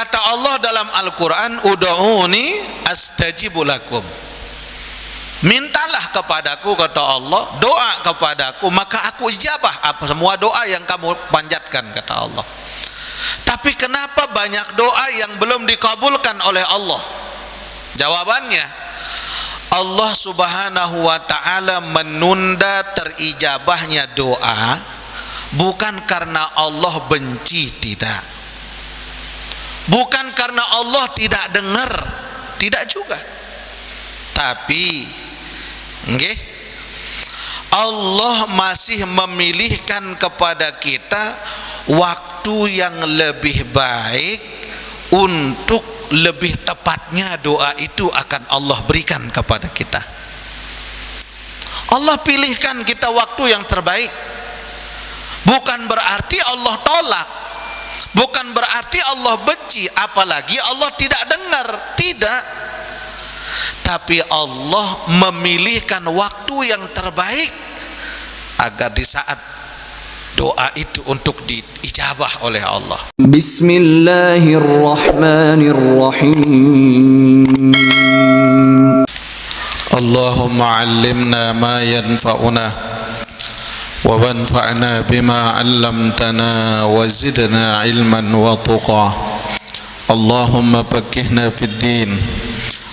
Kata Allah dalam Al-Quran, ud'uni astajibu lakum. Mintalah kepadaku, kata Allah, doa kepadaku, maka aku ijabah apa semua doa yang kamu panjatkan, kata Allah. Tapi kenapa banyak doa yang belum dikabulkan oleh Allah? Jawabannya, Allah Subhanahu wa ta'ala menunda terijabahnya doa bukan karena Allah benci, tidak. Bukan karena Allah tidak dengar, tidak juga. Tapi Allah masih memilihkan kepada kita waktu yang lebih baik untuk lebih tepatnya doa itu akan Allah berikan kepada kita. Allah pilihkan kita waktu yang terbaik. Bukan berarti Allah tolak, bukan berarti Allah benci, apalagi Allah tidak dengar, tidak. Tapi Allah memilihkan waktu yang terbaik agar di saat doa itu untuk diijabah oleh Allah. Bismillahirrahmanirrahim. Allahumma 'allimna ma yanfa'una wa wanfa'na bima 'allamtana wa zidna 'ilman wa tuqa. Allahumma faqqihna fid din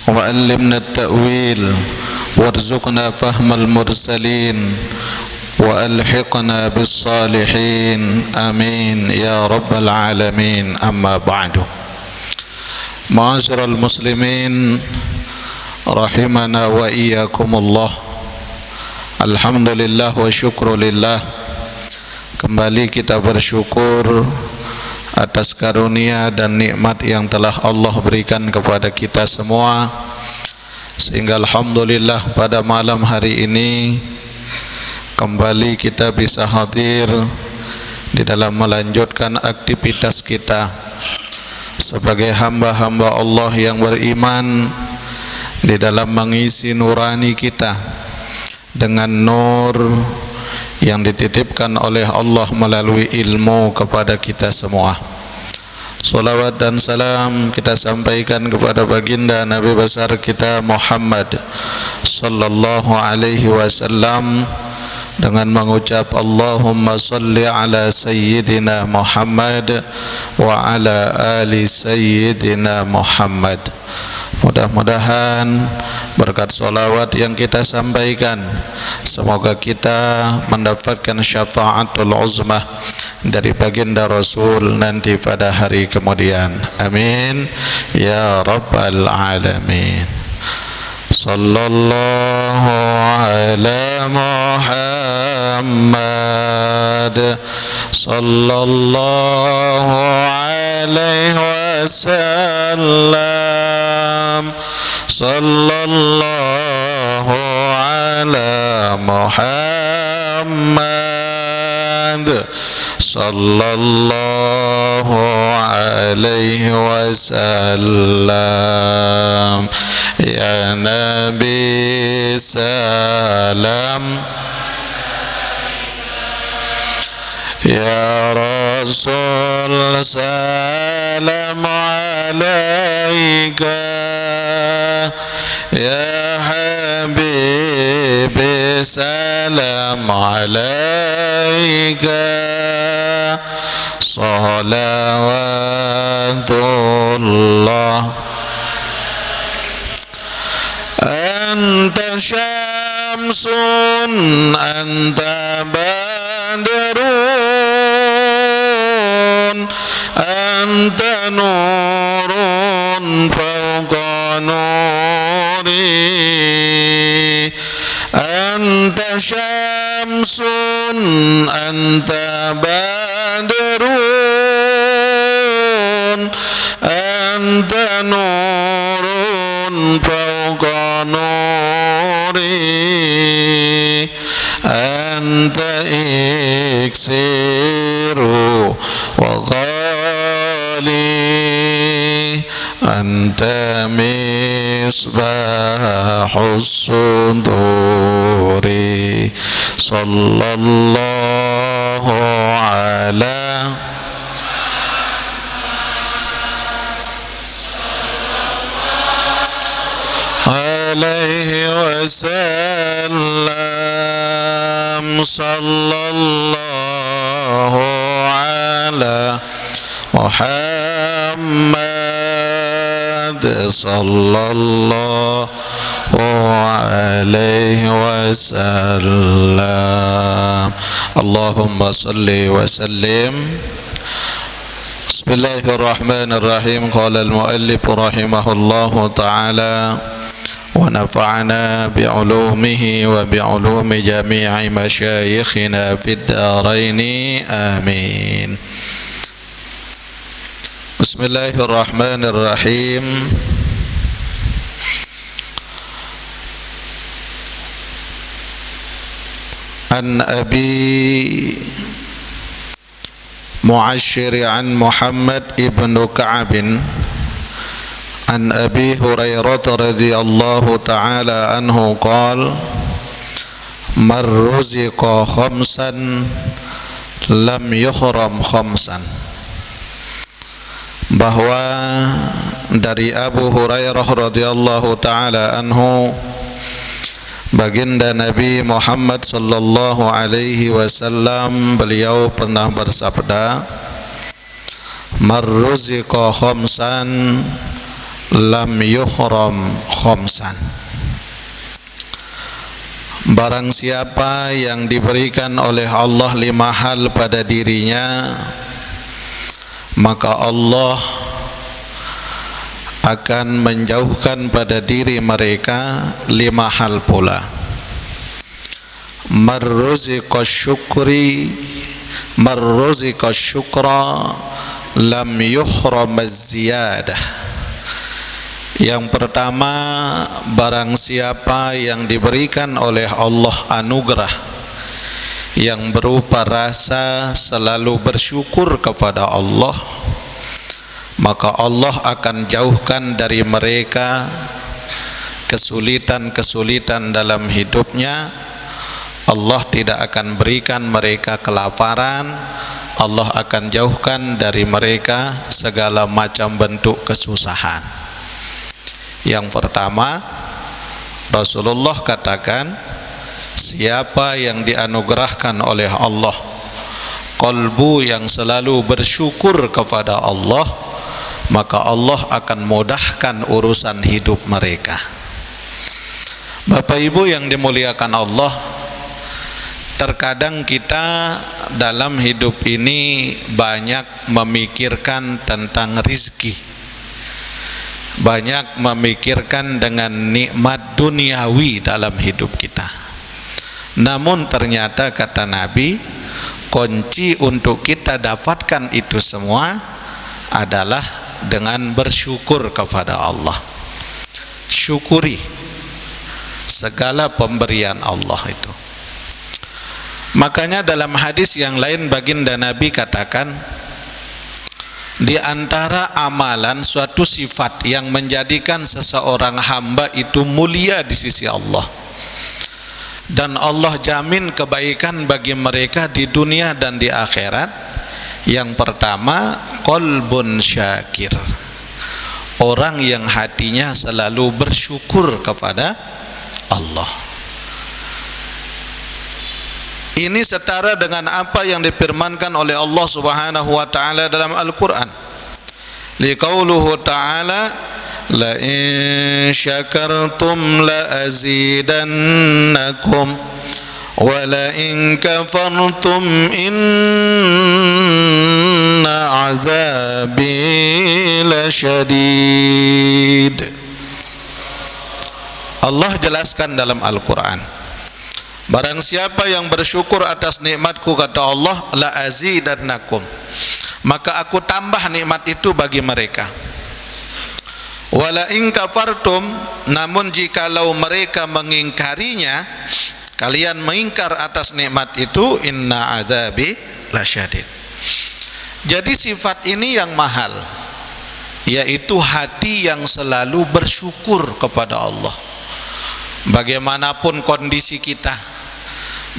wa 'allimna at-ta'wil warzuqna fahmal mursalin wa alhiqna bis salihin amin ya rabbal alamin. Amma ba'du. Ma'asyiral muslimin rahimana wa iyyakumullah. Alhamdulillah wa syukrulillah. Kembali kita bersyukur atas karunia dan nikmat yang telah Allah berikan kepada kita semua, sehingga alhamdulillah pada malam hari ini kembali kita bisa hadir di dalam melanjutkan aktivitas kita sebagai hamba-hamba Allah yang beriman, di dalam mengisi nurani kita dengan nur yang dititipkan oleh Allah melalui ilmu kepada kita semua. Salawat dan salam kita sampaikan kepada baginda Nabi besar kita Muhammad sallallahu alaihi wasallam dengan mengucap Allahumma salli ala sayyidina Muhammad wa ala ali sayyidina Muhammad. Mudah-mudahan berkat salawat yang kita sampaikan, semoga kita mendapatkan syafaatul uzmah dari baginda Rasul nanti pada hari kemudian. Amin ya rabbal alamin. Sallallahu ala Muhammad sallallahu alaihi wasallam. Sallallahu ala Muhammad sallallahu alaihi wasallam. Ya Nabi salam, ya Rasul salam alaika, ya Habibi salam alaika, salawatullah. Anta syamsun anta badrun anta nurun fawqa nuri. Anta syamsun anta badrun anta nurun fawqa nuri. Anta iksiru wa ghali, anta misbahus suduri. Sallallahu ala عليه وسلم صلى الله على محمد صلى الله عليه وسلم اللهم صل وسلم. Bismillahirrahmanirrahim. Qala al-muallif rahimahullahu ta'ala wa nafa'ana bi'ulumihi wa bi'ulumi jami'i masyayikhina fid dharaini amin. Bismillahirrahmanirrahim. An Abi Mu'ashir an Muhammad ibn Ka'ab an Abi Hurairah radhiyallahu ta'ala anhu qala man ruziqa khamsan lam yuhram khamsan. Bahwa dari Abu Hurairah radhiyallahu ta'ala anhu, baginda Nabi Muhammad sallallahu alaihi wasallam, beliau pernah bersabda, marruziqa khamsan lam yuhram khamsan. Barang siapa yang diberikan oleh Allah 5 hal pada dirinya, maka Allah akan menjauhkan pada diri mereka 5 hal pula. Marruziqa syukra lam yuhram az-ziyadah. Yang pertama, barang siapa yang diberikan oleh Allah anugerah yang berupa rasa selalu bersyukur kepada Allah, maka Allah akan jauhkan dari mereka kesulitan-kesulitan dalam hidupnya. Allah tidak akan berikan mereka kelaparan. Allah akan jauhkan dari mereka segala macam bentuk kesusahan. Yang pertama, Rasulullah katakan, siapa yang dianugerahkan oleh Allah qalbu yang selalu bersyukur kepada Allah, maka Allah akan mudahkan urusan hidup mereka. Bapak Ibu yang dimuliakan Allah, terkadang kita dalam hidup ini banyak memikirkan tentang rizki, banyak memikirkan dengan nikmat duniawi dalam hidup kita. Namun ternyata kata Nabi, kunci untuk kita dapatkan itu semua adalah dengan bersyukur kepada Allah. Syukuri segala pemberian Allah itu. Makanya dalam hadis yang lain baginda Nabi katakan, di antara amalan suatu sifat yang menjadikan seseorang hamba itu mulia di sisi Allah, dan Allah jamin kebaikan bagi mereka di dunia dan di akhirat, yang pertama, qalbun syakir, orang yang hatinya selalu bersyukur kepada Allah. Ini setara dengan apa yang difirmankan oleh Allah Subhanahu wa taala dalam Al-Qur'an. Liqauluhu ta'ala, la in syakartum la azidannakum wa la in kafartum inna azabi lasyadid. Allah jelaskan dalam Al-Quran, barang siapa yang bersyukur atas nikmatku, kata Allah, la azidannakum, maka aku tambah nikmat itu bagi mereka. Wala in kafartum, namun jikalau mereka mengingkarinya, kalian mengingkar atas nikmat itu, inna adzabi lasyadid. Jadi sifat ini yang mahal, yaitu hati yang selalu bersyukur kepada Allah. Bagaimanapun kondisi kita,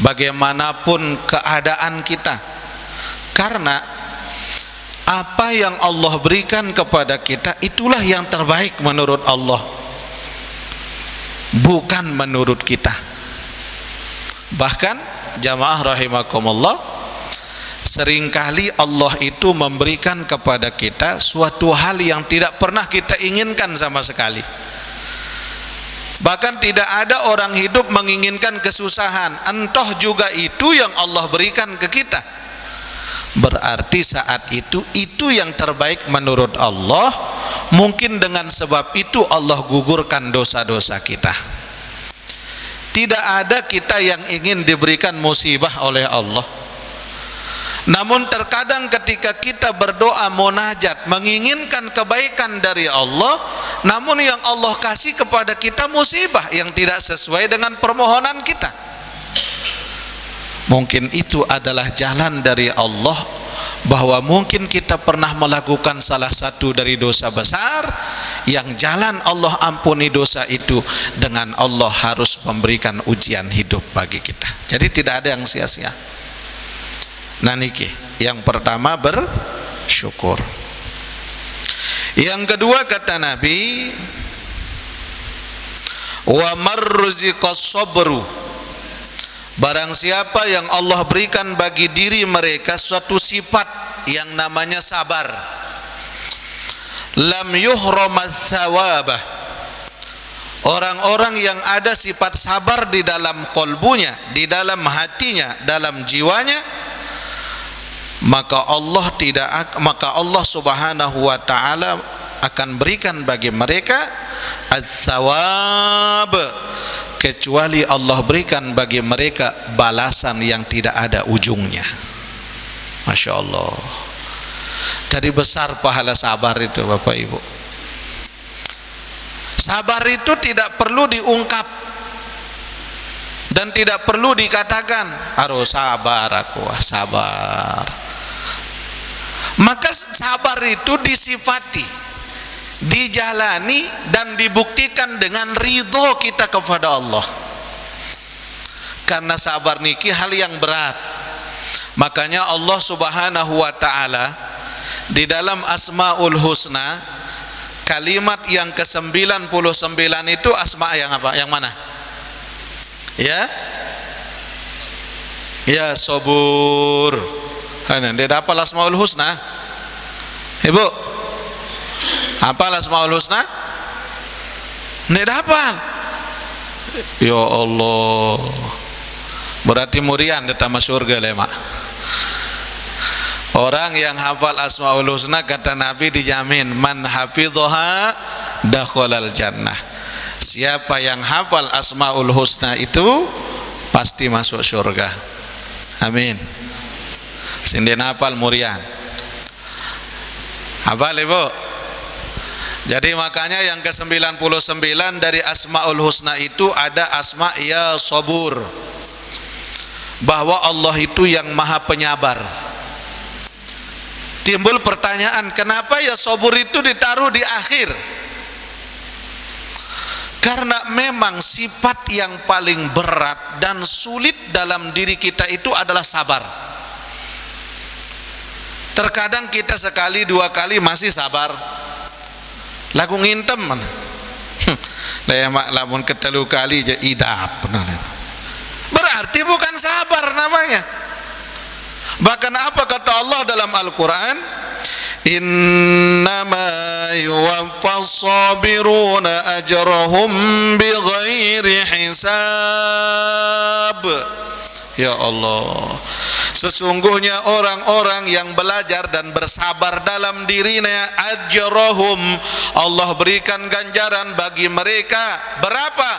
bagaimanapun keadaan kita, karena apa yang Allah berikan kepada kita itulah yang terbaik menurut Allah. bukan menurut kita. Bahkan jamaah rahimakumullah, seringkali Allah itu memberikan kepada kita suatu hal yang tidak pernah kita inginkan sama sekali. Bahkan tidak ada orang hidup menginginkan kesusahan, entah juga itu yang Allah berikan ke kita. Berarti saat itu yang terbaik menurut Allah. Mungkin dengan sebab itu Allah gugurkan dosa-dosa kita. Tidak ada kita yang ingin diberikan musibah oleh Allah. Namun terkadang ketika kita berdoa munajat menginginkan kebaikan dari Allah, namun yang Allah kasih kepada kita musibah yang tidak sesuai dengan permohonan kita. Mungkin itu adalah jalan dari Allah, bahwa mungkin kita pernah melakukan salah satu dari dosa besar yang jalan Allah ampuni dosa itu dengan Allah harus memberikan ujian hidup bagi kita. Jadi tidak ada yang sia-sia. Nah niki yang pertama, bersyukur. Yang kedua kata Nabi, wa marruziqas sabru, barang siapa yang Allah berikan bagi diri mereka suatu sifat yang namanya sabar, lam yuhramaz thawabah, orang-orang yang ada sifat sabar di dalam kolbunya, di dalam hatinya, dalam jiwanya, maka Allah Subhanahu wa taala akan berikan bagi mereka as-sawab, kecuali Allah berikan bagi mereka balasan yang tidak ada ujungnya. Masya Allah. Jadi besar pahala sabar itu Bapak Ibu. Sabar itu tidak perlu diungkap dan tidak perlu dikatakan harus sabar, aku sabar. Maka sabar itu disifati, dijalani dan dibuktikan dengan ridho kita kepada Allah. Karena sabar niki hal yang berat. Makanya Allah Subhanahu wa taala di dalam Asmaul Husna, kalimat yang ke-99 itu asma yang apa? Yang mana? Ya Sabur. Dia hafal Asmaul Husna? Ibu, hafal Asmaul Husna? Tidak hafal. Ya Allah, berarti murian di taman surga lemak. Orang yang hafal Asmaul Husna kata Nabi dijamin, man hafidhaha dakhalal jannah. Siapa yang hafal Asmaul Husna itu pasti masuk surga. Amin. Sindien hafal murian. Hafal Ibu? Jadi makanya yang ke-99 dari Asmaul Husna itu ada asma ya Sabur, bahwa Allah itu yang maha penyabar. Timbul pertanyaan, kenapa ya Sabur itu ditaruh di akhir? Karena memang sifat yang paling berat dan sulit dalam diri kita itu adalah sabar. Terkadang kita sekali dua kali masih sabar, lagu ngintem man. Daya mak lamun ketelu kali je idap. Berarti bukan sabar namanya. Bahkan apa kata Allah dalam Al-Quran? Innama yuwaffas sabiruna ajrahum bighairi hisab. Ya Allah, sesungguhnya orang-orang yang belajar dan bersabar dalam dirinya, ajrahum, Allah berikan ganjaran bagi mereka. Berapa?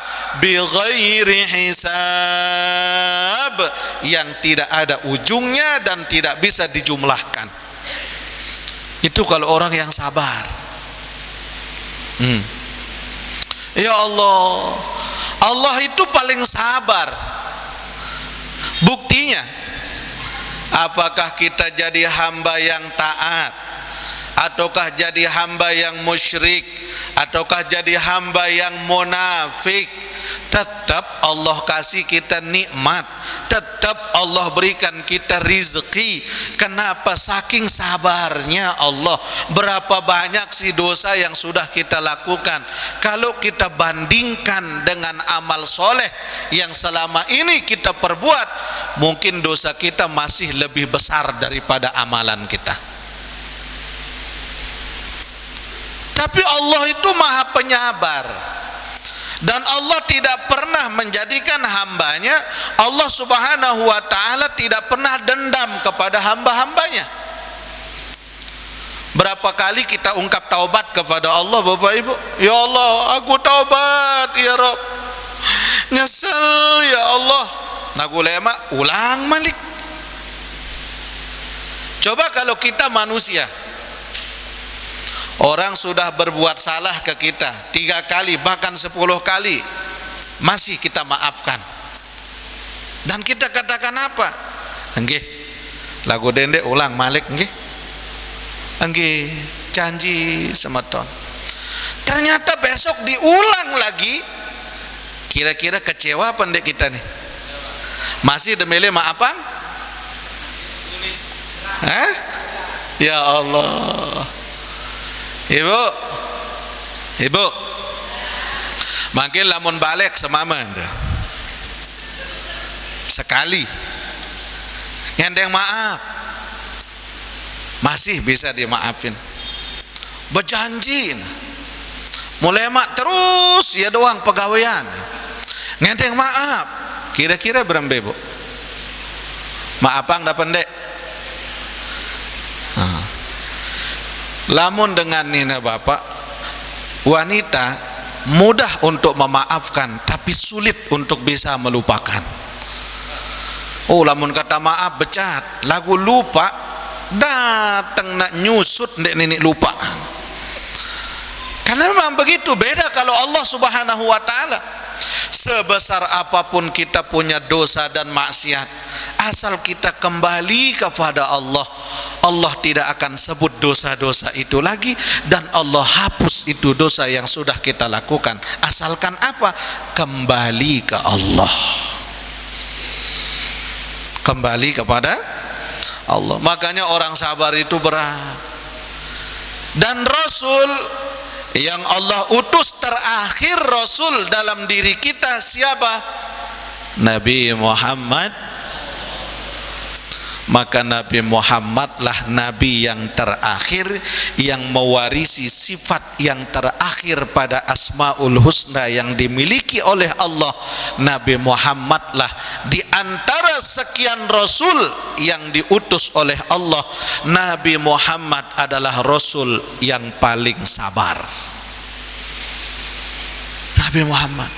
Bighairi hisab, yang tidak ada ujungnya dan tidak bisa dijumlahkan. Itu kalau orang yang sabar. Ya Allah, Allah itu paling sabar. Buktinya, apakah kita jadi hamba yang taat, ataukah jadi hamba yang musyrik, ataukah jadi hamba yang munafik, tetap Allah kasih kita nikmat, tetap Allah berikan kita rizki. Kenapa? Saking sabarnya Allah. Berapa banyak sih dosa yang sudah kita lakukan, kalau kita bandingkan dengan amal soleh yang selama ini kita perbuat, mungkin dosa kita masih lebih besar daripada amalan kita. Tapi Allah itu maha penyabar, dan Allah tidak pernah menjadikan hambanya, Allah subhanahu wa ta'ala tidak pernah dendam kepada hamba-hambanya. Berapa kali kita ungkap taubat kepada Allah, Bapak Ibu? Ya Allah, aku taubat ya Rabb, nyesel ya Allah. Aku lema, ulang malik. Coba kalau kita manusia, orang sudah berbuat salah ke kita 3 kali bahkan 10 kali, masih kita maafkan, dan kita katakan apa? Nggih, lagu dendek ulang malik nggih, nggih, janji semeton. Ternyata besok diulang lagi. Kira-kira kecewa apa ndek kita nih? Masih demele maafan? Hah? Ya Allah. Ibu, ibu, makin lamun balik semama anda sekali ngendeng maaf, masih bisa dimaafin. Berjanji mulai mak terus ya doang pegawaian ngendeng maaf, kira-kira berapa bu? Maafang dapat dek. Lamun dengan nina bapak, wanita mudah untuk memaafkan tapi sulit untuk bisa melupakan. Oh, lamun kata maaf becat, lagu lupa datang nak nyusut ndek nenek lupa. Karena memang begitu. Beda kalau Allah subhanahu wa ta'ala. Sebesar apapun kita punya dosa dan maksiat, asal kita kembali kepada Allah, Allah tidak akan sebut dosa-dosa itu lagi, dan Allah hapus itu dosa yang sudah kita lakukan. Asalkan apa? Kembali ke Allah, kembali kepada Allah. Makanya orang sabar itu berat. Dan Rasul yang Allah utus terakhir, Rasul dalam diri kita siapa? Nabi Muhammad. Maka Nabi Muhammadlah Nabi yang terakhir, yang mewarisi sifat yang terakhir pada Asmaul Husna yang dimiliki oleh Allah. Nabi Muhammadlah di antara sekian Rasul yang diutus oleh Allah, Nabi Muhammad adalah Rasul yang paling sabar. Nabi Muhammad.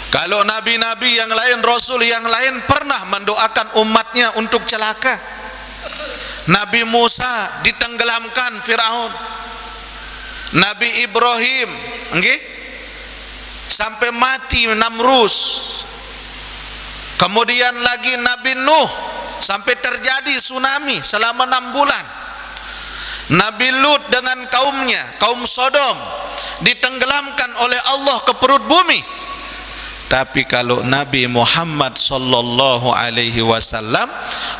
Kalau nabi-nabi yang lain, rasul yang lain pernah mendoakan umatnya untuk celaka. Nabi Musa ditenggelamkan Firaun. Nabi Ibrahim, nggih, sampai mati Namrus. Kemudian lagi Nabi Nuh sampai terjadi tsunami selama 6 bulan. Nabi Lut dengan kaumnya, kaum Sodom, ditenggelamkan oleh Allah ke perut bumi. Tapi kalau Nabi Muhammad sallallahu alaihi wasallam,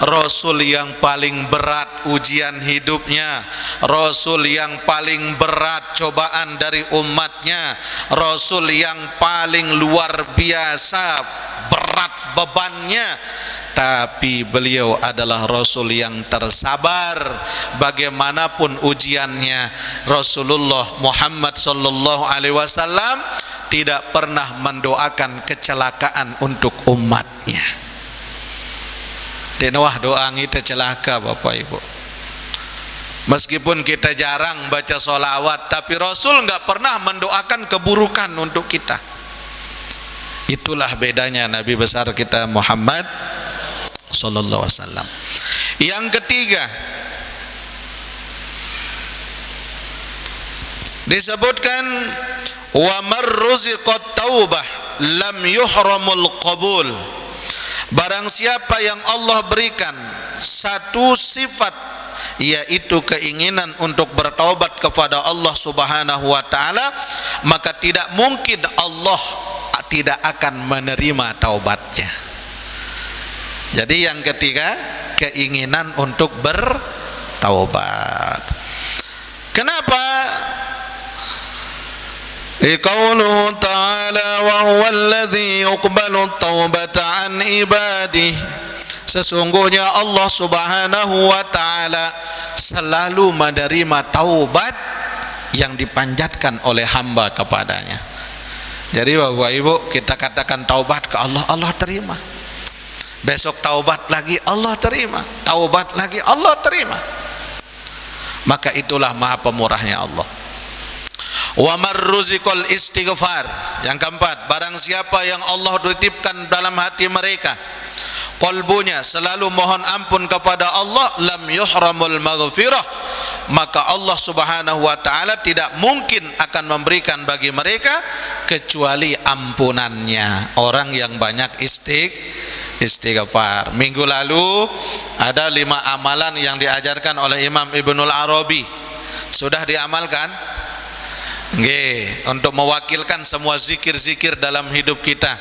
Rasul yang paling berat ujian hidupnya, Rasul yang paling berat cobaan dari umatnya, Rasul yang paling luar biasa berat bebannya, tapi beliau adalah Rasul yang tersabar bagaimanapun ujiannya. Rasulullah Muhammad sallallahu alaihi wasallam tidak pernah mendoakan kecelakaan untuk umatnya. Denwah doa kita celaka Bapak Ibu. Meskipun kita jarang baca sholawat, tapi Rasul nggak pernah mendoakan keburukan untuk kita. Itulah bedanya Nabi besar kita Muhammad sallallahu alaihi wasallam. Yang ketiga, disebutkan wa marruziqat taubah lam yuhramul qabul. Barang siapa yang Allah berikan satu sifat yaitu keinginan untuk bertaubat kepada Allah Subhanahu wa taala, maka tidak mungkin Allah tidak akan menerima taubatnya. Jadi yang ketiga, keinginan untuk bertaubat. Kenapa? Qauluhu ta'ala wa huwa alladhi yuqbalu at-taubata an ibadihi. Sesungguhnya Allah Subhanahu wa taala selalu menerima taubat yang dipanjatkan oleh hamba kepadanya. Jadi Bapak Ibu, kita katakan taubat ke Allah, Allah terima. Besok taubat lagi, Allah terima. Taubat lagi, Allah terima. Maka itulah maha pemurahnya Allah. Wa marruziqal istighfar. Yang keempat, barang siapa yang Allah titipkan dalam hati mereka, qalbunya selalu mohon ampun kepada Allah, lam yuhramul maghfirah, maka Allah Subhanahu wa taala tidak mungkin akan memberikan bagi mereka kecuali ampunannya. Orang yang banyak istighfar. Minggu lalu ada 5 amalan yang diajarkan oleh Imam Ibnul Arabi. Sudah diamalkan? Nggih, untuk mewakilkan semua zikir-zikir dalam hidup kita.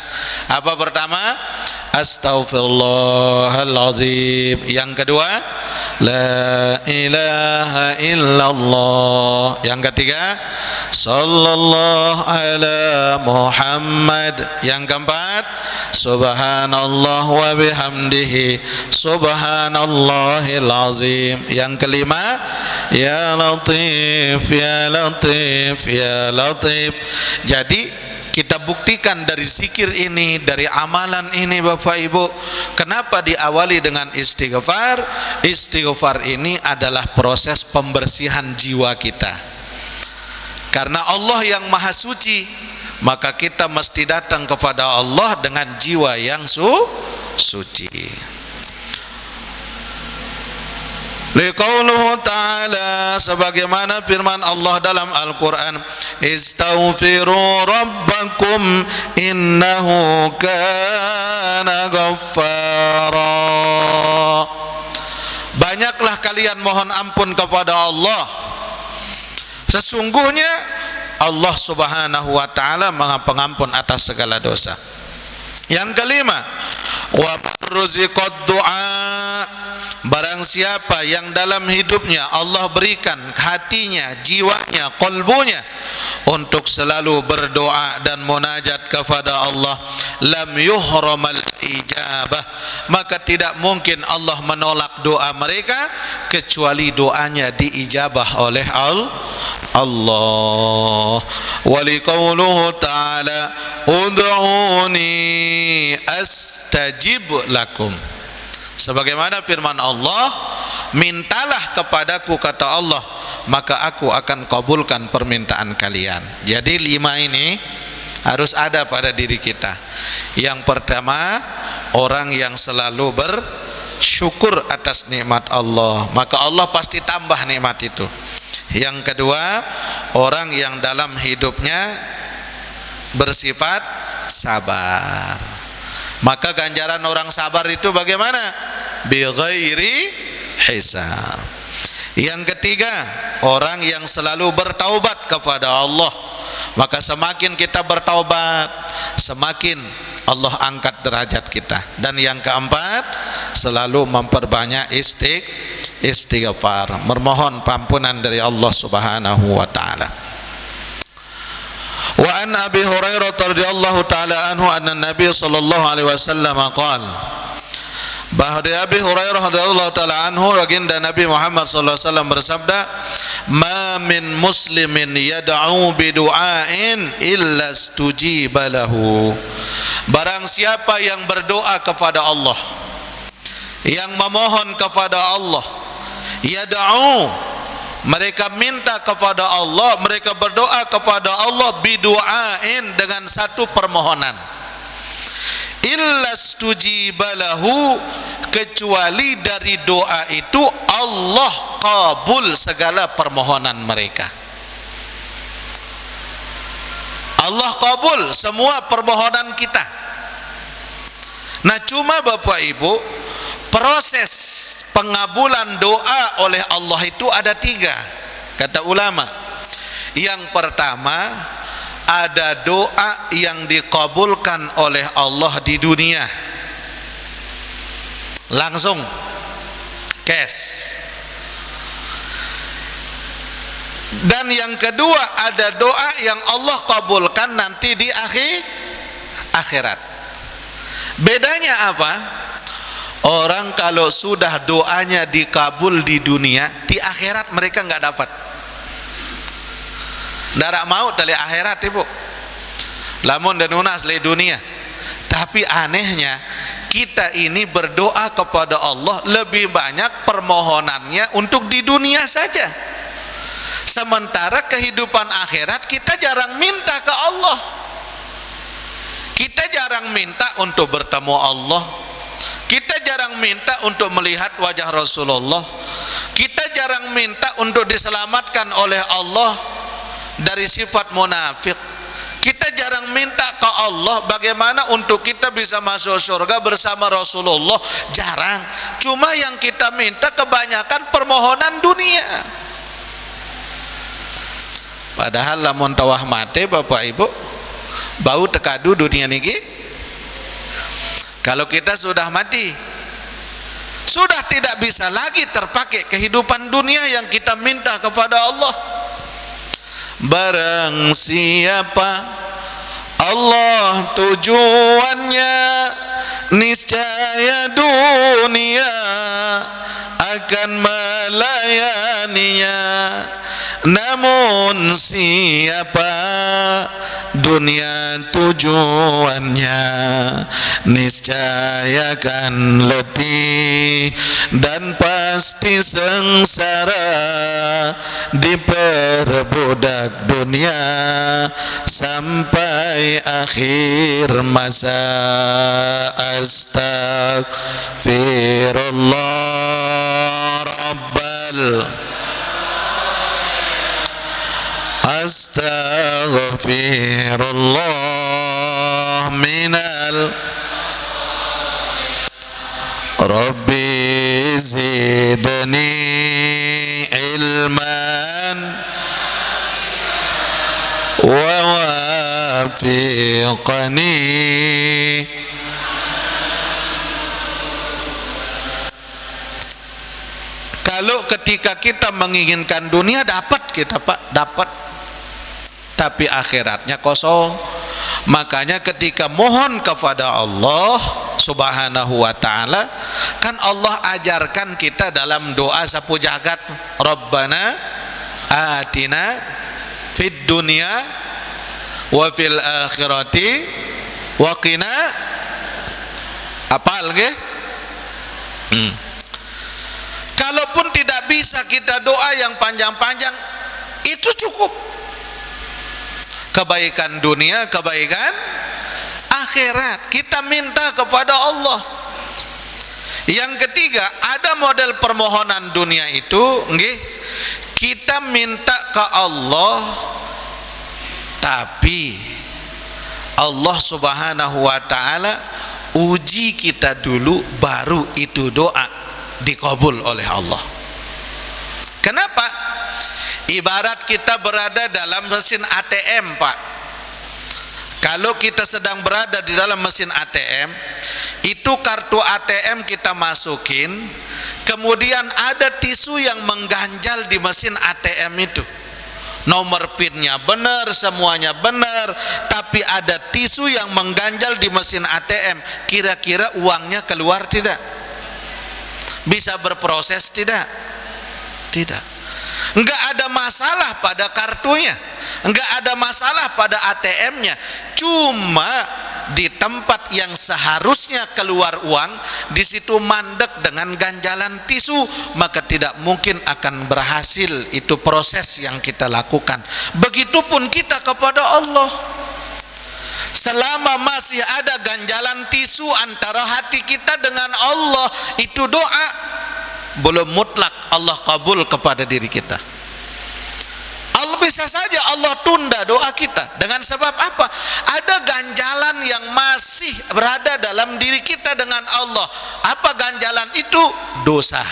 Apa pertama? Astaghfirullahalazim. Yang kedua, la ilaha illallah. Yang ketiga, sallallahu ala Muhammad. Yang keempat, subhanallah wa bihamdihi subhanallahil azim. Yang kelima, ya latif ya latif ya latif. Jadi kita buktikan dari zikir ini, dari amalan ini Bapak Ibu, kenapa diawali dengan istighfar? Istighfar ini adalah proses pembersihan jiwa kita. Karena Allah yang maha suci, maka kita mesti datang kepada Allah dengan jiwa yang suci. Liqauluhu ta'ala, sebagaimana firman Allah dalam Al-Quran, istaghfiru rabbakum innahu kana ghaffara. Banyaklah kalian mohon ampun kepada Allah, sesungguhnya Allah Subhanahu wa ta'ala maha pengampun atas segala dosa. Yang kelima, wa marruziqad du'a. Barang siapa yang dalam hidupnya Allah berikan hatinya, jiwanya, qalbunya untuk selalu berdoa dan munajat kepada Allah, lam yuhramal ijabah, maka tidak mungkin Allah menolak doa mereka kecuali doanya diijabah oleh Allah. Waliqauluhu ta'ala ud'uni astajib lakum. Sebagaimana firman Allah, mintalah kepadaku, kata Allah, maka aku akan kabulkan permintaan kalian. Jadi 5 ini harus ada pada diri kita. Yang pertama, orang yang selalu bersyukur atas nikmat Allah, maka Allah pasti tambah nikmat itu. Yang kedua, orang yang dalam hidupnya bersifat sabar, maka ganjaran orang sabar itu bagaimana? Bighairi hisab. Yang ketiga, orang yang selalu bertaubat kepada Allah, maka semakin kita bertaubat, semakin Allah angkat derajat kita. Dan yang keempat, selalu memperbanyak istighfar, memohon ampunan dari Allah Subhanahu wa taala. Wa an Abi Hurairah radhiyallahu taala anhu anna Nabi sallallahu alaihi wasallam qala, bahwa dari Abi Hurairah radhiyallahu taala anhu, baginda Nabi Muhammad sallallahu alaihi wasallam bersabda, ma min muslimin yad'u bi du'ain illa stujiba lahu. Barang siapa yang berdoa kepada Allah, yang memohon kepada Allah, yad'u, mereka minta kepada Allah, mereka berdoa kepada Allah bidu'ain, dengan satu permohonan, illa stujiba lahu, kecuali dari doa itu Allah kabul segala permohonan mereka. Allah kabul semua permohonan kita. Nah, cuma Bapak Ibu, proses pengabulan doa oleh Allah itu ada 3, kata ulama. Yang pertama, ada doa yang dikabulkan oleh Allah di dunia, langsung cash. Dan yang kedua, ada doa yang Allah kabulkan nanti di akhirat. Bedanya apa? Orang kalau sudah doanya dikabul di dunia, di akhirat mereka nggak dapat. Darak maut dari akhirat ibu, lamun dan unas le dunia. Tapi anehnya kita ini berdoa kepada Allah lebih banyak permohonannya untuk di dunia saja, sementara kehidupan akhirat kita jarang minta ke Allah. Kita jarang minta untuk bertemu Allah, kita jarang minta untuk melihat wajah Rasulullah, kita jarang minta untuk diselamatkan oleh Allah dari sifat munafik. Kita jarang minta ke Allah bagaimana untuk kita bisa masuk surga bersama Rasulullah, jarang. Cuma yang kita minta kebanyakan permohonan dunia. Padahal lamun tawah mate Bapak Ibu, bau tekadu dunia niki. Kalau kita sudah mati, sudah tidak bisa lagi terpakai kehidupan dunia yang kita minta kepada Allah. Barang siapa Allah tujuannya, niscaya dunia akan melayaninya. Namun siapa dunia tujuannya, niscaya akan letih dan pasti sengsara diperbudak dunia sampai akhir masa. Astaghfirullah rabbal astaghfirullah minal rabbi zidni ilman wa wafiqani. Kalau ketika kita menginginkan dunia dapat kita Pak, dapat, tapi akhiratnya kosong. Makanya ketika mohon kepada Allah Subhanahu wa ta'ala, kan Allah ajarkan kita dalam doa sapu jagat, Rabbana atina fid dunya wa fil akhirati wa qina. Apal nggih? Kalaupun tidak bisa kita doa yang panjang-panjang, itu cukup. Kebaikan dunia, kebaikan akhirat, kita minta kepada Allah. Yang ketiga, ada model permohonan dunia itu nggih, kita minta ke Allah, tapi Allah Subhanahu wa ta'ala uji kita dulu, baru itu doa dikabul oleh Allah. Kenapa? Ibarat kita berada dalam mesin ATM Pak. Kalau kita sedang berada di dalam mesin ATM, itu kartu ATM kita masukin, kemudian ada tisu yang mengganjal di mesin ATM itu. Nomor PIN-nya benar, semuanya benar, tapi ada tisu yang mengganjal di mesin ATM. Kira-kira uangnya keluar tidak? Bisa berproses tidak? Tidak. Enggak ada masalah pada kartunya, enggak ada masalah pada ATM-nya. Cuma di tempat yang seharusnya keluar uang, di situ mandek dengan ganjalan tisu, maka tidak mungkin akan berhasil itu proses yang kita lakukan. Begitupun kita kepada Allah. Selama masih ada ganjalan tisu antara hati kita dengan Allah, itu doa belum mutlak Allah kabul kepada diri kita. Allah bisa bisa saja Allah tunda doa kita. Dengan sebab apa? Ada ganjalan yang masih berada dalam diri kita dengan Allah. Apa ganjalan itu? Dosa.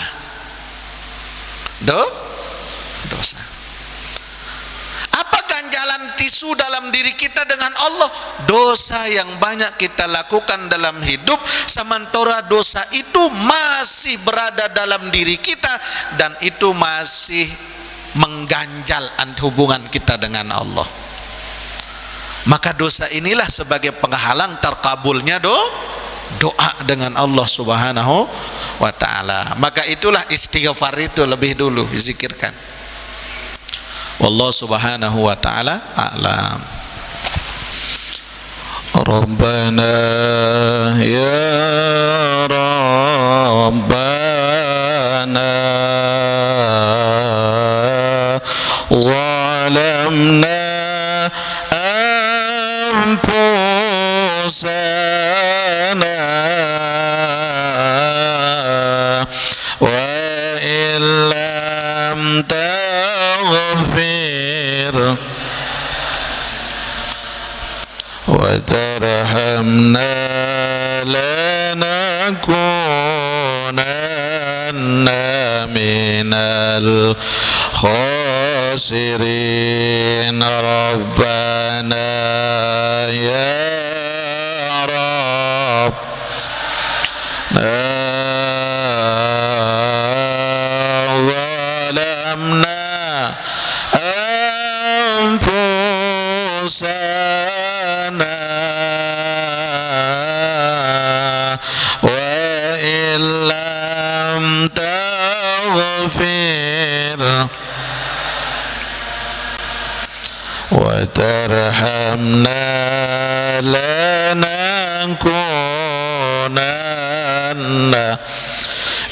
Dosa. Apa ganjalan tisu dalam diri kita dengan Allah? Dosa yang banyak kita lakukan dalam hidup, sementara dosa itu masih berada dalam diri kita dan itu masih mengganjal hubungan kita dengan Allah. Maka dosa inilah sebagai penghalang terkabulnya doa dengan Allah Subhanahu wa ta'ala. Maka itulah istighfar itu lebih dulu dizikirkan. Wallahu subhanahu wa ta'ala a'lam. Rabbana ya Rabbana walamna anfusana wa illam taghfir wa tarhamna lanakunanna minal khasirin. Rabbana ya Rabbana zalamna anfusana wa illam taghfir wa tarhamna lanakunanna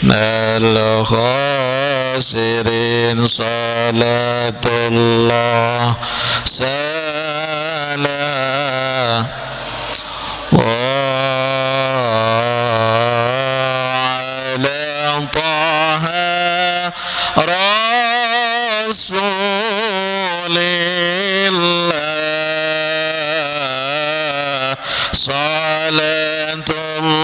minal khasirin. Salatullah salam ala taha rasulillah. Salatullah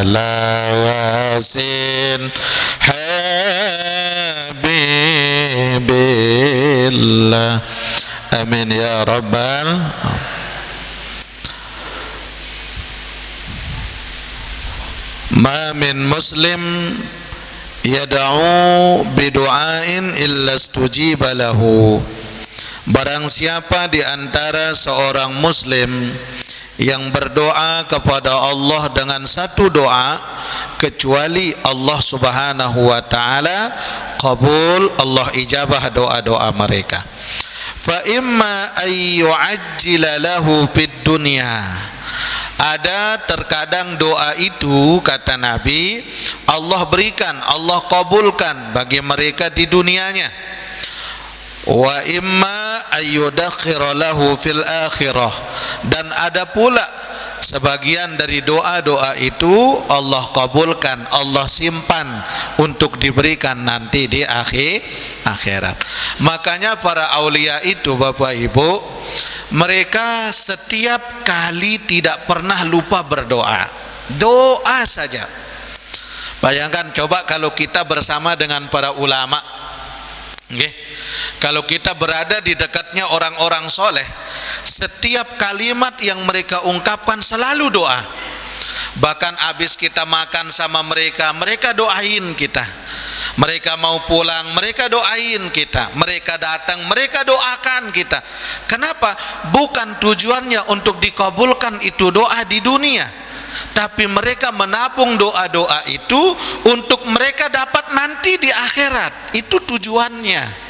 ala yasin habibillah. Amin ya rabbal. Ma min muslim yad'u bidu'ain illa istujiba lahu. Barang siapa di antara seorang muslim yang berdoa kepada Allah dengan satu doa, kecuali Allah Subhanahu wa ta'ala qabul, Allah ijabah doa-doa mereka. Fa imma ayyu'ajjila lahu fid dunya. Ada terkadang doa itu, kata Nabi, Allah berikan, Allah kabulkan bagi mereka di dunianya. Wa imma ayyudakhkhira lahu fil akhirah. Dan ada pula sebagian dari doa-doa itu Allah kabulkan, Allah simpan untuk diberikan nanti di akhirat. Makanya para aulia itu, Bapak Ibu, mereka setiap kali tidak pernah lupa berdoa. Doa saja. Bayangkan coba kalau kita bersama dengan para ulama, okay? Kalau kita berada di dekatnya orang-orang soleh, setiap kalimat yang mereka ungkapkan selalu doa. Bahkan habis kita makan sama mereka, mereka doain kita. Mereka mau pulang, mereka doain kita. Mereka datang, mereka doakan kita. Kenapa? Bukan tujuannya untuk dikabulkan itu doa di dunia, tapi mereka menabung doa-doa itu untuk mereka dapat nanti di akhirat. Itu tujuannya.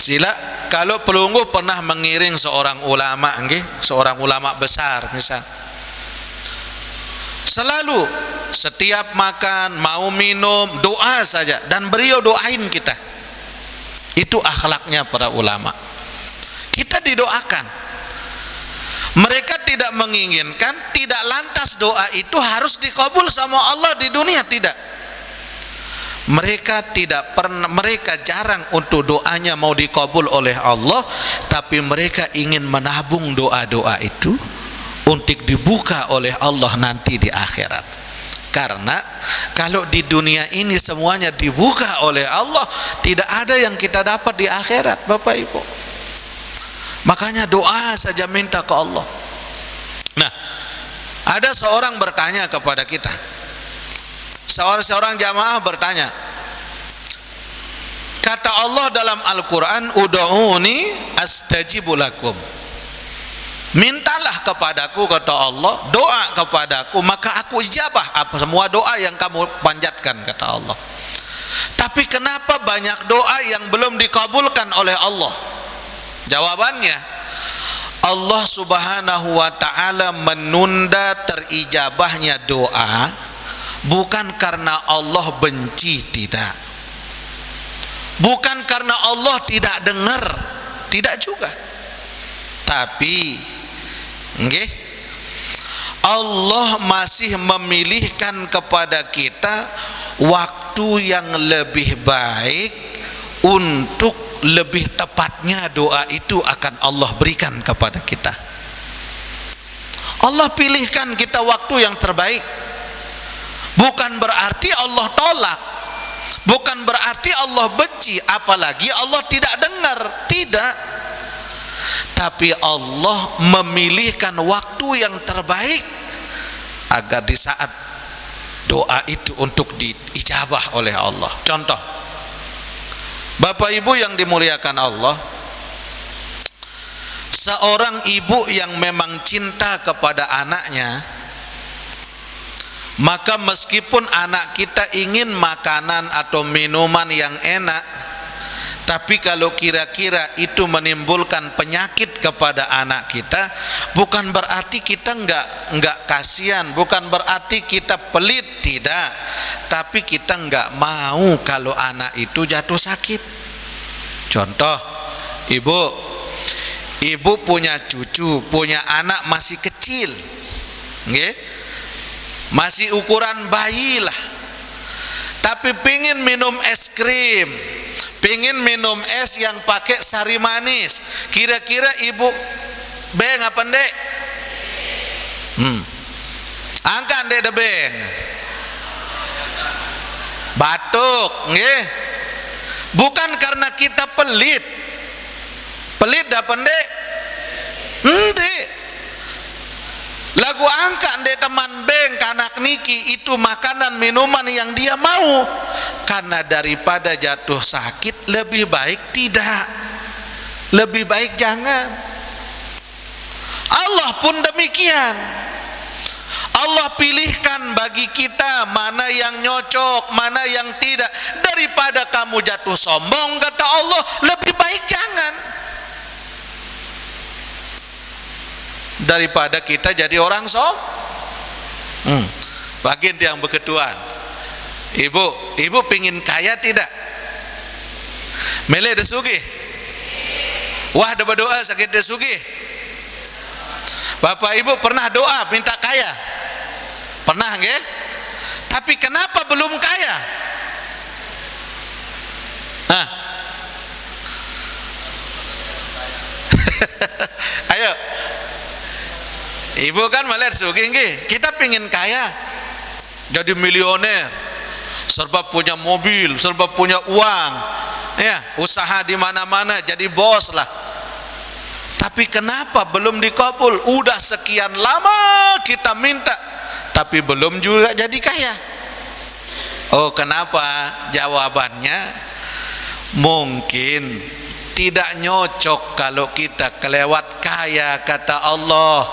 Sila, kalau pelunggu pernah mengiring seorang ulama, seorang ulama besar misal, selalu setiap makan, mau minum, doa saja, dan beliau doain kita. Itu akhlaknya para ulama. Kita didoakan. Mereka tidak tidak menginginkan, tidak lantas doa itu harus dikabul sama Allah di dunia, tidak. Mereka tidak pernah, mereka jarang untuk doanya mau dikabul oleh Allah, tapi mereka ingin menabung doa-doa itu untuk dibuka oleh Allah nanti di akhirat. Karena kalau di dunia ini semuanya dibuka oleh Allah, tidak ada yang kita dapat di akhirat, Bapak Ibu. Makanya doa saja minta ke Allah. Nah, ada seorang bertanya kepada kita, seorang jamaah bertanya, kata Allah dalam Al-Quran, ud'uni astajibu lakum, mintalah kepadaku, kata Allah, doa kepadaku maka aku ijabah apa semua doa yang kamu panjatkan, kata Allah. Tapi kenapa banyak doa yang belum dikabulkan oleh Allah? Jawabannya, Allah Subhanahu wa ta'ala menunda terijabahnya doa bukan karena Allah benci, tidak. Bukan karena Allah tidak dengar, tidak juga. Tapi Allah masih memilihkan kepada kita waktu yang lebih baik untuk lebih tepatnya doa itu akan Allah berikan kepada kita. Allah pilihkan kita waktu yang terbaik. Bukan berarti Allah tolak, bukan berarti Allah benci, apalagi Allah tidak dengar, tidak. Tapi Allah memilihkan waktu yang terbaik agar di saat doa itu untuk diijabah oleh Allah. Contoh, Bapak Ibu yang dimuliakan Allah, seorang ibu yang memang cinta kepada anaknya, maka meskipun anak kita ingin makanan atau minuman yang enak, tapi kalau kira-kira itu menimbulkan penyakit kepada anak kita, bukan berarti kita enggak kasihan, bukan berarti kita pelit, tidak. Tapi kita enggak mau kalau anak itu jatuh sakit. Contoh, ibu punya cucu, punya anak masih kecil, masih ukuran bayi lah, tapi pingin minum es krim, pingin minum es yang pakai sari manis. Kira-kira ibu beng apa ndek? Angkat ndek de beng. Batuk, nggih. Bukan karena kita pelit. Pelit apa ndek? Ndek. Lagu angkat ndek teman beng kanak niki itu makanan minuman yang dia mau. Karena daripada jatuh sakit lebih baik tidak, lebih baik jangan. Allah pun demikian. Allah pilihkan bagi kita mana yang nyocok, mana yang tidak. Daripada kamu jatuh sombong, kata Allah, lebih baik jangan. Daripada kita jadi orang sombong. Bagian yang berketuan, ibu pingin kaya tidak? Mele de sugih. Wah, ada berdoa sakit de sugih. Bapak Ibu pernah doa minta kaya? Pernah nggih? Tapi kenapa belum kaya? Hah? Ayo. Ibu kan melihat sugih nggih. Kita pingin kaya, jadi milioner, serba punya mobil, serba punya uang, ya, usaha di mana-mana, jadi bos lah. Tapi kenapa belum dikabul? Udah sekian lama kita minta, tapi belum juga jadi kaya. Oh, kenapa? Jawabannya mungkin tidak nyocok kalau kita kelewat kaya, kata Allah.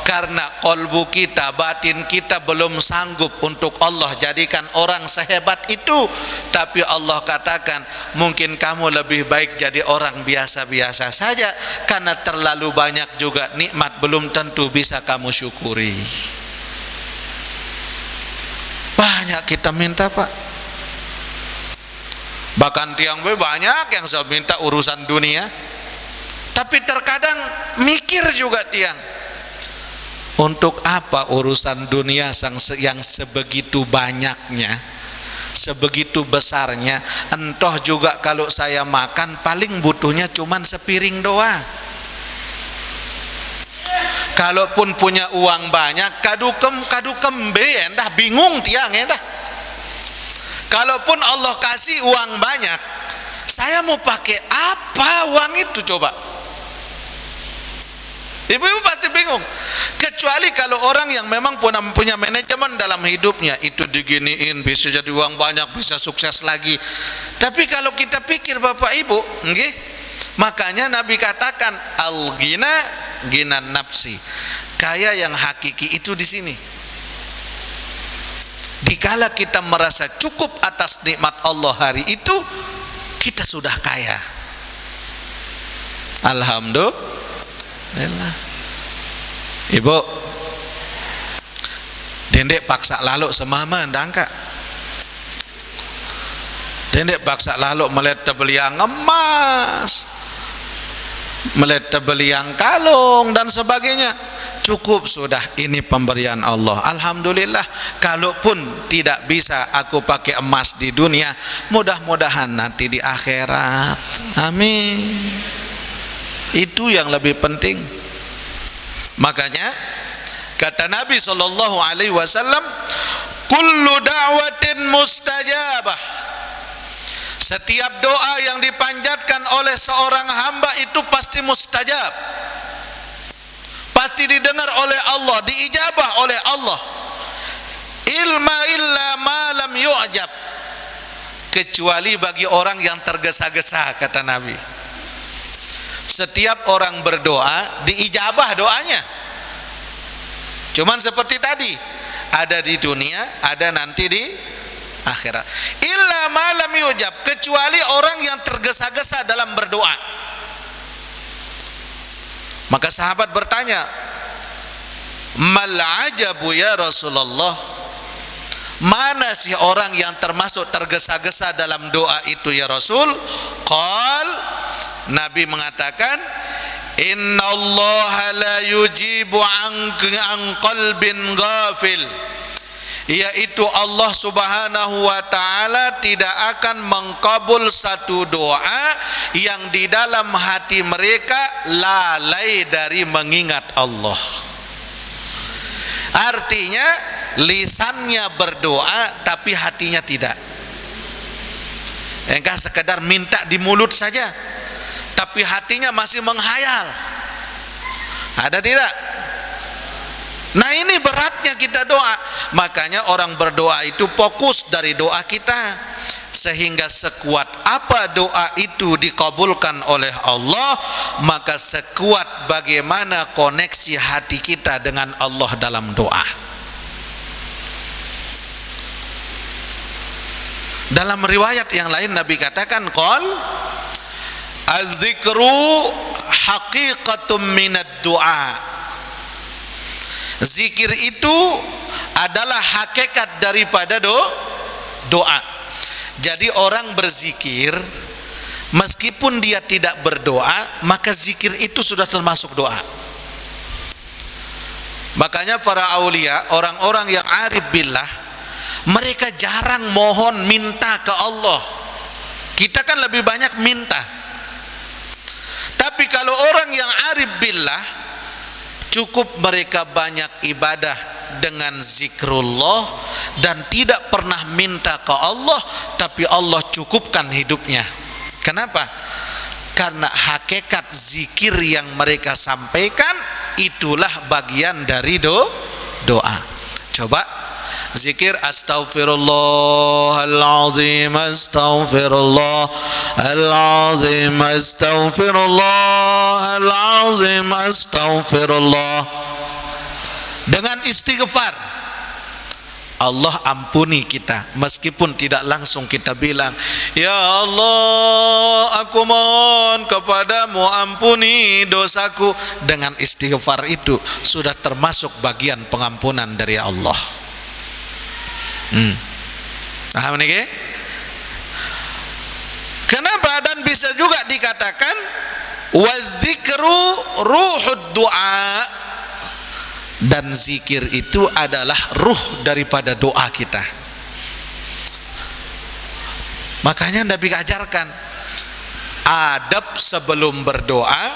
Karena kolbu kita, batin kita belum sanggup untuk Allah jadikan orang sehebat itu. Tapi Allah katakan, mungkin kamu lebih baik jadi orang biasa-biasa saja, karena terlalu banyak juga nikmat belum tentu bisa kamu syukuri. Banyak kita minta, Pak. Bahkan tiang banyak yang saya minta urusan dunia, tapi terkadang mikir juga tiang, Untuk apa urusan dunia yang sebegitu banyaknya, sebegitu besarnya? Entah juga kalau saya makan paling butuhnya cuman sepiring doang. Kalaupun punya uang banyak, kadukem be endah bingung tiang endah. Kalaupun Allah kasih uang banyak, saya mau pakai apa uang itu coba? Ibu-ibu pasti bingung. Kecuali kalau orang yang memang punya manajemen dalam hidupnya, itu diginiin bisa jadi uang banyak, bisa sukses lagi. Tapi kalau kita pikir Bapak Ibu, nggih, makanya Nabi katakan al-ghina ghinan nafsi. Kaya yang hakiki itu di sini. Dikala kita merasa cukup atas nikmat Allah hari itu, kita sudah kaya. Alhamdulillah. Ibu, dendek paksa lalu semama ndangka. Dendek paksa lalu melihat tebeli yang emas, melihat tebeli yang kalung dan sebagainya. Cukup sudah, ini pemberian Allah. Alhamdulillah. Kalaupun tidak bisa aku pakai emas di dunia, mudah-mudahan nanti di akhirat. Amin. Itu yang lebih penting. Makanya kata Nabi sallallahu alaihi wasallam, kullu da'watin mustajabah. Setiap doa yang dipanjatkan oleh seorang hamba itu pasti mustajab, pasti didengar oleh Allah, diijabah oleh Allah. Ilma illa ma lam yu'jab, kecuali bagi orang yang tergesa-gesa, kata Nabi. Setiap orang berdoa diijabah doanya. Cuman seperti tadi, ada di dunia, ada nanti di akhirat. Illa ma lam yujab, kecuali orang yang tergesa-gesa dalam berdoa. Maka sahabat bertanya, mal ajabu ya Rasulullah, mana sih orang yang termasuk tergesa-gesa dalam doa itu ya Rasul? Qal, Nabi mengatakan, innallaha la yujibu an qalbin ghafil, yaitu Allah subhanahu wa ta'ala tidak akan mengkabul satu doa yang di dalam hati mereka lalai dari mengingat Allah. Artinya lisannya berdoa tapi hatinya tidak. Enggak sekedar minta di mulut saja, tapi hatinya masih menghayal. Ada tidak? Nah, ini beratnya kita doa. Makanya orang berdoa itu fokus dari doa kita, sehingga sekuat apa doa itu dikabulkan oleh Allah, maka sekuat bagaimana koneksi hati kita dengan Allah dalam doa. Dalam riwayat yang lain Nabi katakan, qol az-zikru haqiqatum minad du'a. Zikir itu adalah hakikat daripada doa. Jadi orang berzikir meskipun dia tidak berdoa, maka zikir itu sudah termasuk doa. Makanya para aulia, orang-orang yang arif billah, mereka jarang mohon minta ke Allah. Kita kan lebih banyak minta. Tapi kalau orang yang arif billah, cukup mereka banyak ibadah dengan zikrullah dan tidak pernah minta ke Allah, tapi Allah cukupkan hidupnya. Kenapa? Karena hakikat zikir yang mereka sampaikan itulah bagian dari doa. Coba zikir astaghfirullahalazim, astaghfirullahalazim, astaghfirullahalazim, astaghfirullah. Dengan istighfar Allah ampuni kita, meskipun tidak langsung kita bilang, ya Allah aku mohon kepadamu ampuni dosaku. Dengan istighfar itu sudah termasuk bagian pengampunan dari Allah. Paham nih? Kenapa? Dan bisa juga dikatakan wadzikru ruhud du'a. Dan zikir itu adalah ruh daripada doa kita. Makanya Nabi ajarkan adab sebelum berdoa,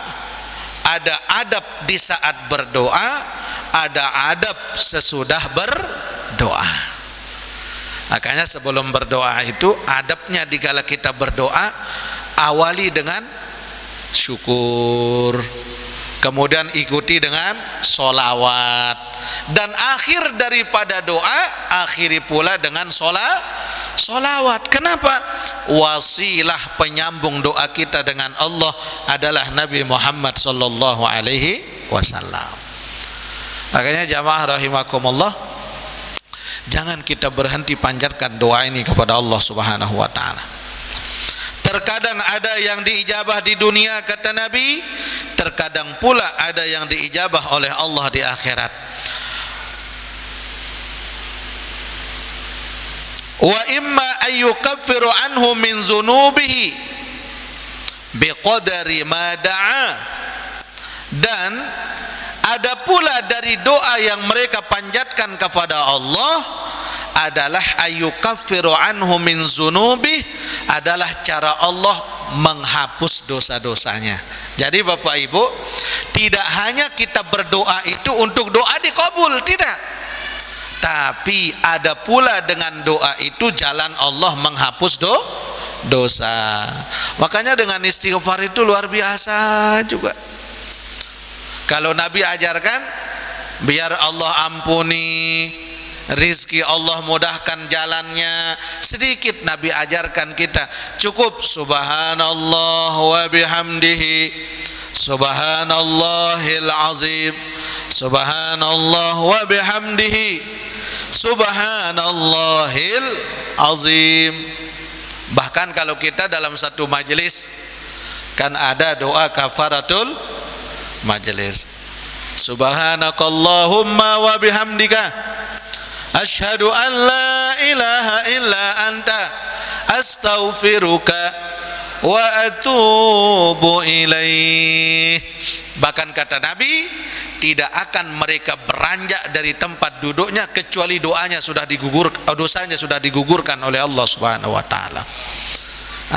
ada adab di saat berdoa, ada adab sesudah berdoa. Makanya sebelum berdoa itu adabnya dikala kita berdoa, awali dengan syukur, kemudian ikuti dengan sholawat, dan akhir daripada doa akhiri pula dengan sholawat. Kenapa? Wasilah penyambung doa kita dengan Allah adalah Nabi Muhammad sallallahu alaihi wasallam. Makanya jamaah rahimakumullah, jangan kita berhenti panjatkan doa ini kepada Allah Subhanahu wa taala. Terkadang ada yang diijabah di dunia kata Nabi, terkadang pula ada yang diijabah oleh Allah di akhirat. Wa imma ayyukaffiru anhu min dzunubihi biqadari ma da'a, dan ada pula dari doa yang mereka panjatkan kepada Allah adalah ayyukaffiru anhu min dzunubihi, adalah cara Allah menghapus dosa-dosanya. Jadi Bapak Ibu, tidak hanya kita berdoa itu untuk doa dikabul, tidak, tapi ada pula dengan doa itu jalan Allah menghapus dosa. Makanya dengan istighfar itu luar biasa juga. Kalau Nabi ajarkan biar Allah ampuni, rizki Allah mudahkan jalannya, sedikit Nabi ajarkan kita cukup subhanallah wa bihamdihi subhanallahil azim subhanallah wa bihamdihi subhanallahil azim. Bahkan kalau kita dalam satu majelis kan ada doa kafaratul majelis, subhanakallahumma wa bihamdika asyhadu an la ilaha illa anta astaghfiruka wa atubu ilaih. Bahkan kata Nabi, tidak akan mereka beranjak dari tempat duduknya kecuali dosanya sudah digugurkan oleh Allah Subhanahu wa taala.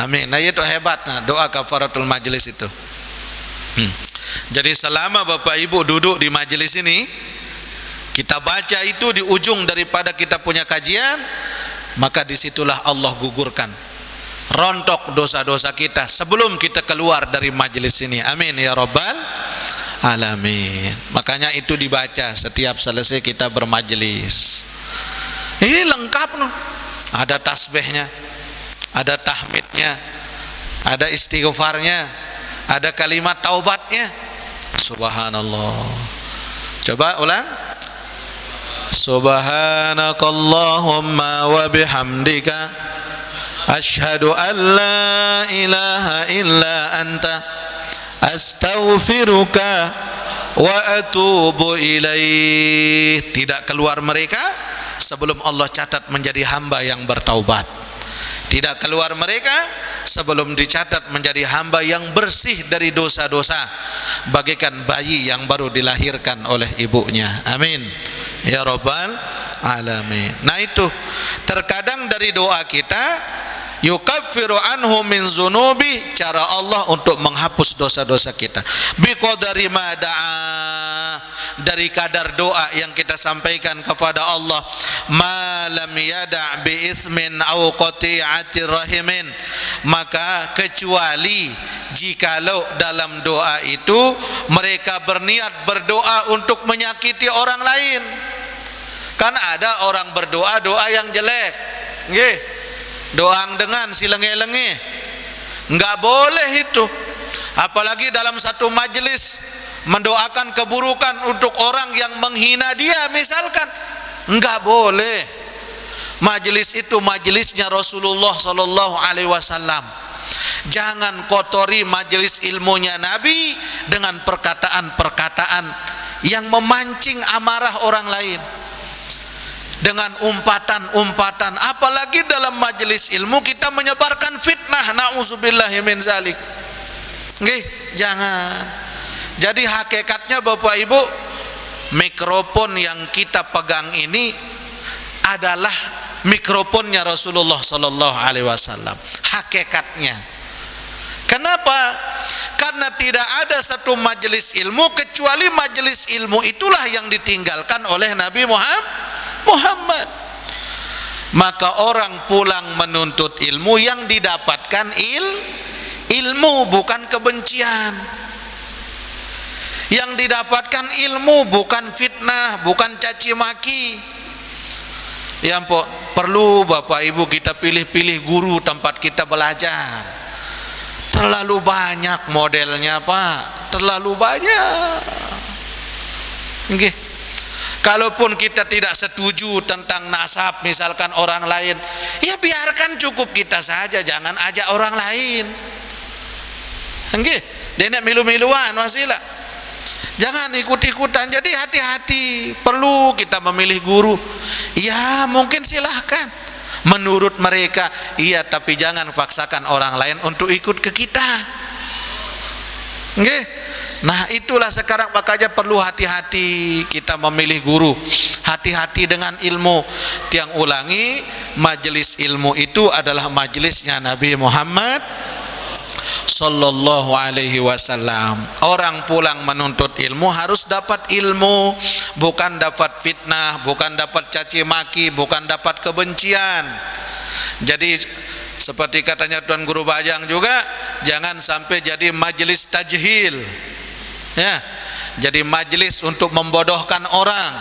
Amin. Nah, itu hebatnya doa kafaratul majelis itu. Jadi selama Bapak Ibu duduk di majelis ini, kita baca itu di ujung daripada kita punya kajian, maka disitulah Allah gugurkan, rontok dosa-dosa kita sebelum kita keluar dari majelis ini. Amin ya rabbal alamin. Makanya itu dibaca setiap selesai kita bermajelis. Ini lengkap loh. Ada tasbihnya, ada tahmidnya, ada istighfarnya, ada kalimat taubatnya. Subhanallah. Coba ulang. Subhanakallahumma wa bihamdika asyhadu an la ilaha illa anta astaghfiruka wa atubu ilaih. Tidak keluar mereka sebelum Allah catat menjadi hamba yang bertaubat. Tidak keluar mereka sebelum dicatat menjadi hamba yang bersih dari dosa-dosa, bagaikan bayi yang baru dilahirkan oleh ibunya. Amin ya rabbal alamin. Nah itu terkadang dari doa kita yukaffiru anhu min zunubi, cara Allah untuk menghapus dosa-dosa kita. Biqadari ma da'a, dari kadar doa yang kita sampaikan kepada Allah. Ma lam yada' bi ismin aw qati'ati rahimin, maka kecuali jikalau dalam doa itu mereka berniat berdoa untuk menyakiti orang lain. Kan ada orang berdoa doa yang jelek, nggih, doang dengan si lenge-lenge, enggak boleh itu. Apalagi dalam satu majelis mendoakan keburukan untuk orang yang menghina dia misalkan, enggak boleh. Majelis itu majelisnya Rasulullah sallallahu alaihi wasallam. Jangan kotori majelis ilmunya Nabi dengan perkataan-perkataan yang memancing amarah orang lain, dengan umpatan-umpatan. Apalagi dalam majelis ilmu kita menyebarkan fitnah, na'udzubillahi min zalik. Nggih, jangan. Jadi hakikatnya Bapak Ibu, mikrofon yang kita pegang ini adalah mikrofonnya Rasulullah sallallahu alaihi wasallam hakikatnya. Kenapa? Karena tidak ada satu majelis ilmu kecuali majelis ilmu itulah yang ditinggalkan oleh Nabi Muhammad. Maka orang pulang menuntut ilmu yang didapatkan ilmu bukan kebencian. Yang didapatkan ilmu bukan fitnah, bukan caci maki. Yang perlu Bapak Ibu kita pilih-pilih guru tempat kita belajar. Terlalu banyak modelnya Pak, terlalu banyak. Okay. Kalaupun kita tidak setuju tentang nasab misalkan orang lain, ya biarkan cukup kita saja, jangan ajak orang lain. Okay. Dia nak milu-miluan wasilah. Jangan ikut-ikutan. Jadi hati-hati, perlu kita memilih guru. Ya mungkin silahkan menurut mereka, iya, tapi jangan paksakan orang lain untuk ikut ke kita. Okay? Nah itulah sekarang makanya perlu hati-hati kita memilih guru, hati-hati dengan ilmu. Tiang ulangi, majelis ilmu itu adalah majelisnya Nabi Muhammad sallallahu alaihi wasallam. Orang pulang menuntut ilmu harus dapat ilmu, bukan dapat fitnah, bukan dapat caci maki, bukan dapat kebencian. Jadi seperti katanya Tuan Guru Bajang juga, jangan sampai jadi majelis tajhil. Ya. Jadi majelis untuk membodohkan orang,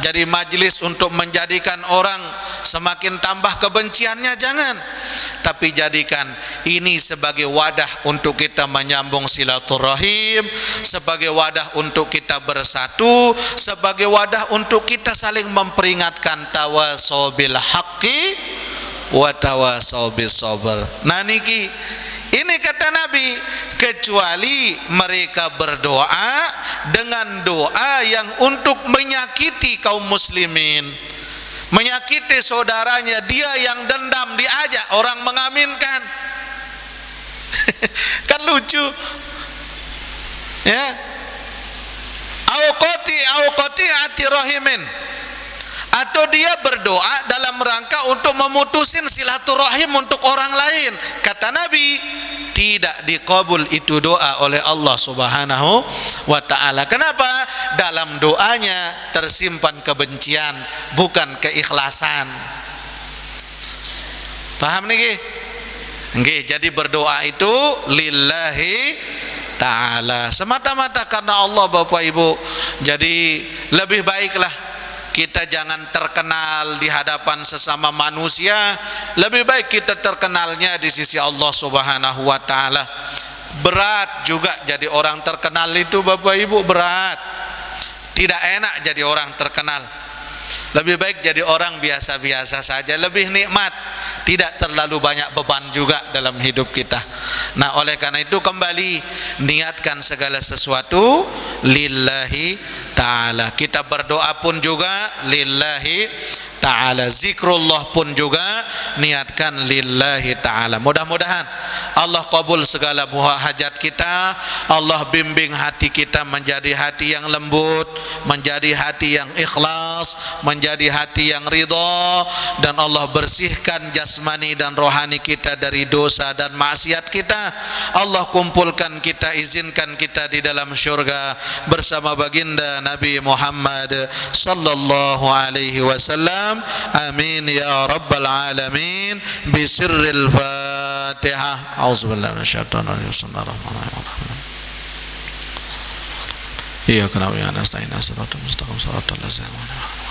jadi majelis untuk menjadikan orang semakin tambah kebenciannya, jangan. Tapi jadikan ini sebagai wadah untuk kita menyambung silaturahim, sebagai wadah untuk kita bersatu, sebagai wadah untuk kita saling memperingatkan tawasau bil haqqi wa tawasau bis sabr. Nah niki, ini kata Nabi, kecuali mereka berdoa dengan doa yang untuk menyakiti kaum muslimin, menyakiti saudaranya, dia yang dendam diajak orang mengaminkan. Kan lucu ya. Auqati ati rahimin, atau dia berdoa dalam rangka untuk memutusin silaturahim untuk orang lain. Kata Nabi, tidak dikabul itu doa oleh Allah Subhanahu wa ta'ala. Kenapa? Dalam doanya tersimpan kebencian, bukan keikhlasan. Paham nih? Nggih, jadi berdoa itu lillahi ta'ala, semata-mata karena Allah Bapak Ibu. Jadi lebih baiklah kita jangan terkenal di hadapan sesama manusia, lebih baik kita terkenalnya di sisi Allah Subhanahu wa ta'ala. Berat juga jadi orang terkenal itu Bapak Ibu, berat. Tidak enak jadi orang terkenal. Lebih baik jadi orang biasa-biasa saja, lebih nikmat, tidak terlalu banyak beban juga dalam hidup kita. Nah oleh karena itu kembali niatkan segala sesuatu lillahi ta'ala. Kita berdoa pun juga lillahi ta'ala, zikrullah pun juga niatkan lillahi ta'ala. Mudah-mudahan Allah kabul segala hajat kita. Allah bimbing hati kita menjadi hati yang lembut, menjadi hati yang ikhlas, menjadi hati yang ridha, dan Allah bersihkan jasmani dan rohani kita dari dosa dan maksiat kita. Allah kumpulkan kita, izinkan kita di dalam syurga bersama baginda Nabi Muhammad sallallahu alaihi wasallam. Amin ya rabbal alamin. Bisirril Fatihah. A'udzubillahi minasyaitonir rajim. Bismillahirrahmanirrahim. Iyyaka na'budu wa iyyaka nasta'in. Shiratal mustaqim. Shiratal ladzina an'amta 'alaihim.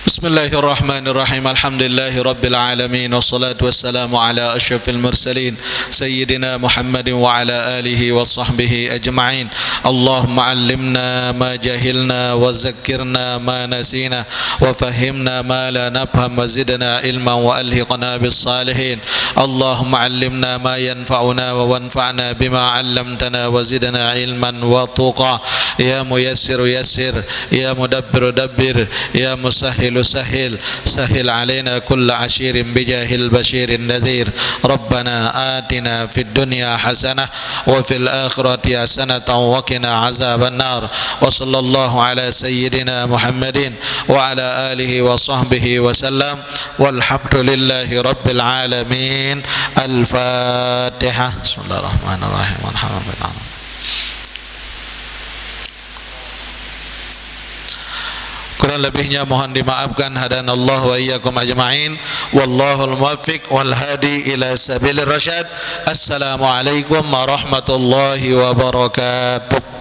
Bismillahirrahmanirrahim. Alhamdulillahi rabbil alamin, wassalatu wassalamu ala asyrafil mursalin sayyidina Muhammadin wa ala alihi wa sahbihi ajma'in. Allahumma 'allimna ma jahilna wa zakkirna ma nasina wa fahimna ma la nafham wa zidna ilman wa alhiqna bis salihin. Allahumma 'allimna ma yanfa'una wa wanfa'na bima 'allamtana wa zidna ilman wa tuqa. Ya muyassir yassir, ya mudabbir dabbir, ya musahhil سهل علينا كل عشير بجاه البشير النذير. ربنا آتنا في الدنيا حسنة وفي الآخرة حسنة وقنا عذاب النار. وصلى الله على سيدنا محمد وعلى آله وصحبه وسلم والحمد لله رب العالمين. الفاتحة. بسم الله الرحمن الرحيم. والحمد لله. Kurang lebihnya mohon dimaafkan. Hadanallahu wa iyyakum ajma'in. Wallahul muwaffiq wal hadi ila sabilir rasyad. Assalamualaikum warahmatullahi wabarakatuh.